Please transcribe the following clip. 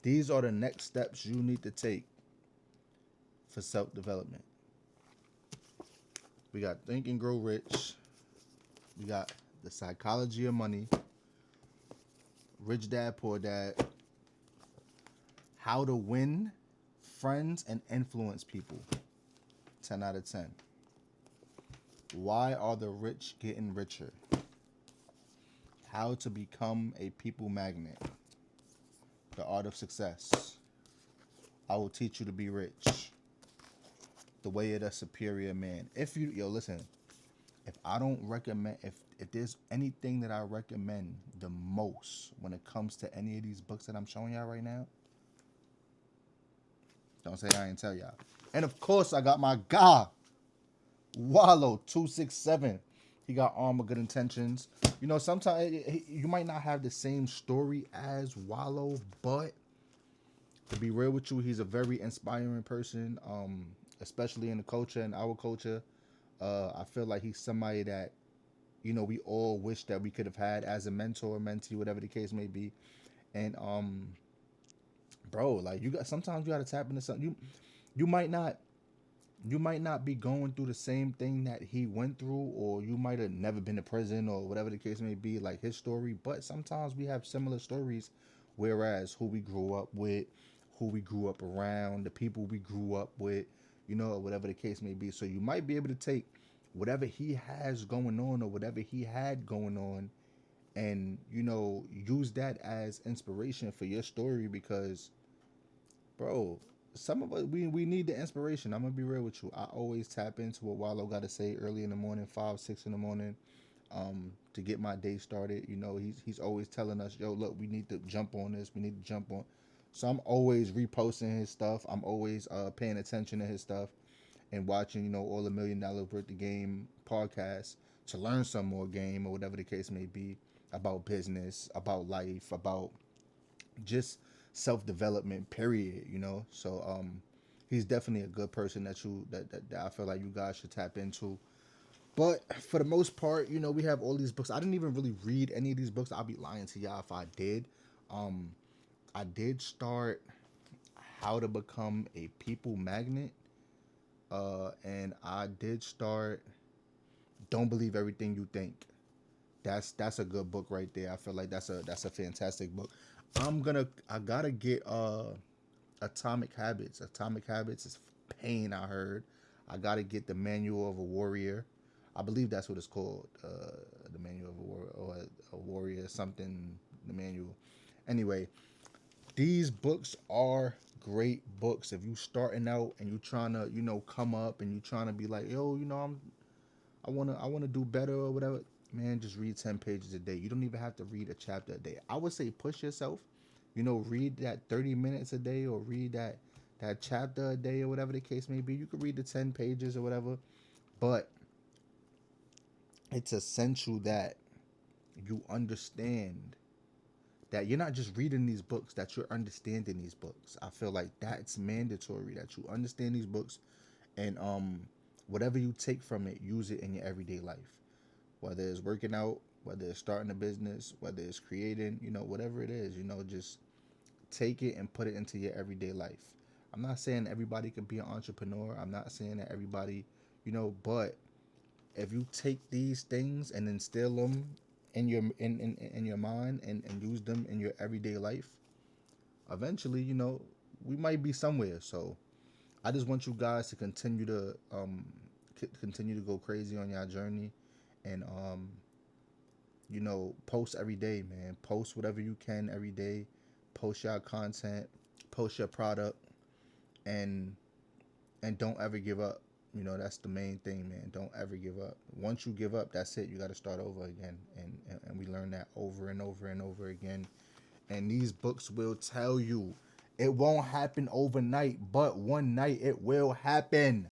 These are the next steps you need to take for self development. We got Think and Grow Rich. We got The Psychology of Money, Rich Dad Poor Dad, How to Win Friends and Influence People. 10 out of 10. Why are the rich getting richer? How to become a people magnet. The art of success. I will teach you to be rich. The way of the superior man. Listen, if I don't recommend, if there's anything that I recommend the most when it comes to any of these books that I'm showing y'all right now, don't say I ain't tell y'all. And of course, I got my guy, Wallow 267. He got Armor Good Intentions. You know, sometimes you might not have the same story as Wallow, but to be real with you, he's a very inspiring person, especially in the culture and our culture. I feel like he's somebody that, you know, we all wish that we could have had as a mentor, mentee, whatever the case may be. And bro, like you got sometimes you got to tap into something. You might not you might not be going through the same thing that he went through, or you might have never been to prison or whatever the case may be, like his story. But sometimes we have similar stories, whereas who we grew up with, who we grew up around, the people we grew up with, you know, or whatever the case may be. So you might be able to take whatever he has going on or whatever he had going on and, you know, use that as inspiration for your story because, bro, some of us we need the inspiration. I'm gonna be real with you. I always tap into what Wallow got to say early in the morning, 5, 6 in the morning, to get my day started. You know, he's always telling us, yo, look, we need to jump on this. We need to jump on. So I'm always reposting his stuff. I'm always paying attention to his stuff and watching, you know, all the $1 Million Worth of Game podcasts to learn some more game or whatever the case may be about business, about life, about just self development. Period. You know, so he's definitely a good person that I feel like you guys should tap into. But for the most part, you know, we have all these books. I didn't even really read any of these books. I'll be lying to y'all if I did. Um, I did start How to Become a People Magnet, and I did start Don't Believe Everything You Think. That's a good book right there. I feel like that's a fantastic book. I gotta get Atomic Habits. Atomic Habits is pain. I heard. I gotta get the Manual of a Warrior. I believe that's what it's called. The Manual of a Warrior or a Warrior something. The manual. Anyway, these books are great books. If you starting out and you trying to, you know, come up and you trying to be like, yo, you know, I wanna do better or whatever. Man, just read 10 pages a day. You don't even have to read a chapter a day. I would say push yourself. You know, read that 30 minutes a day or read that chapter a day or whatever the case may be. You could read the 10 pages or whatever, but it's essential that you understand that you're not just reading these books, that you're understanding these books. I feel like that's mandatory that you understand these books and whatever you take from it, use it in your everyday life. Whether it's working out, whether it's starting a business, whether it's creating, you know, whatever it is, you know, just take it and put it into your everyday life. I'm not saying everybody can be an entrepreneur. I'm not saying that everybody, you know, but if you take these things and instill them in your mind and use them in your everyday life, eventually, you know, we might be somewhere. So I just want you guys to continue to go crazy on your journey and you know, post every day, man. Post whatever you can every day. Post your content, post your product, and don't ever give up. You know, that's the main thing, man. Don't ever give up. Once you give up, that's it. You got to start over again. And we learn that over and over and over again. And these books will tell you it won't happen overnight, but one night it will happen.